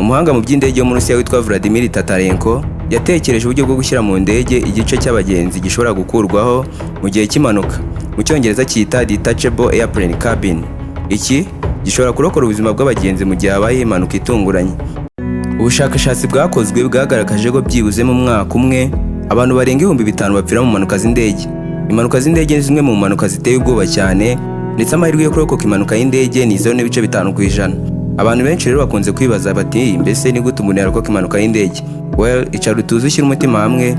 umuhanga mu by'indege wo mu Rusiya witwa Vladimir Tatarenko yatekereje uburyo bwo gushyira mu ndege igice cy'abagenzi gishobora gukurwaho mu gihe cy'impanuka. Mu cyongereza cyita detachable airplane cabin. Iki gishobora kurokora ubuzima bw'abagenzi mu gihe habaye impanuka itunguranye. Ubushakashatsi bwakozwe bwagaragaje ko byibuze mu mwaka umwe abantu barenga 5,000 bapfira mu mpanuka z'indege. Impanuka z'indege ni zimwe mu mpanuka ziteye ubwoba cyane, ndetse amahirwe yo kurokoka impanuka y'indege ni 0.5 ku ijana. Abantu benshi rero bakunze kwibaza bati mbese ni gute umuntu yarokoka impanuka y'indege? Well, icara utuze ushyira umutima hamwe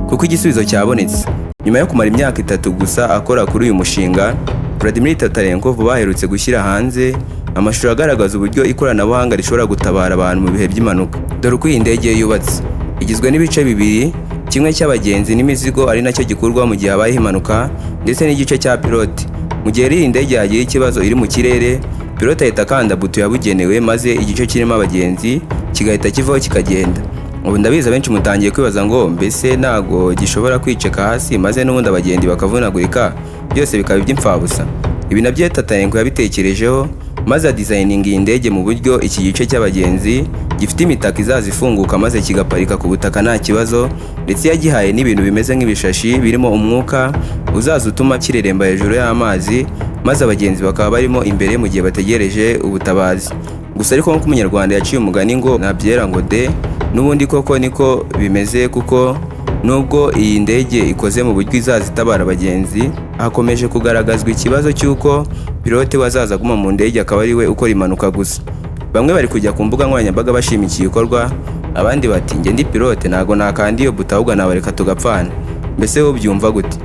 kuko igisubizo cyabonetse. Nyuma yo kumara imyaka 3 gusa akora kuri uyu mushinga, Vladimir Tatarenko vuba aherutse gushyira hanze amashusho agaragaza uburyo ikoranabuhanga rishobora gutabara abantu mu bihe by'impanuka. Dore uko iyi ndege yubatse. Igizwe n'ibice bibiri, kimwe cy'abagenzi n'imizigo ari nacyo gikurwa mu gihe habaye impanuka, ndetse n'igice cya pilote. Mu gihe iyi ndege yagira ikibazo iri mu kirere, pilote ahita akanda buto yabugenewe maze igice kirimo abagenzi kigahita kivaho kikagenda. Ubu ndabizi abenshi mutangiye kwibaza ngo mbese nago gishobora kwiceka hasi maze n'ubundi abagenzi bakavunagurika, byose bikaba iby'imfabusa. Ibi nabyo Tatarenko yabitekerejeho maze designing iyi ndege mu buryo iki gice cy'abagenzi gifite imitaka izaza ifunguka maze kigaparika ku butaka nta kibazo, ndetse yagihaye n'ibintu bimeze nk'ibishashi birimo umwuka uzaza utuma kireremba hejuru y'amazi, maze abagenzi bakaba barimo imbere mu gihe bategereje ubutabazi. Gusa ariko nk'uko umunyarwanda yaciye umugani ngo nabyera ngo de, n'ubundi koko niko bimeze, kuko nubwo iyi ndege ikoze mu buryo izaza itabara abagenzi, hakomeje kugaragazwa ikibazo cy'uko pilote wazaza aguma mu ndege akaba ari we ukora impanuka gusa. Bamwe bari kujya ku mbuga nkoranyambaga bashimikiye igikorwa, abandi bati njye ndi pilote ntago nakandi iyo buta ahubwo nabareka tugapfana. Mbese wowe byumva gute?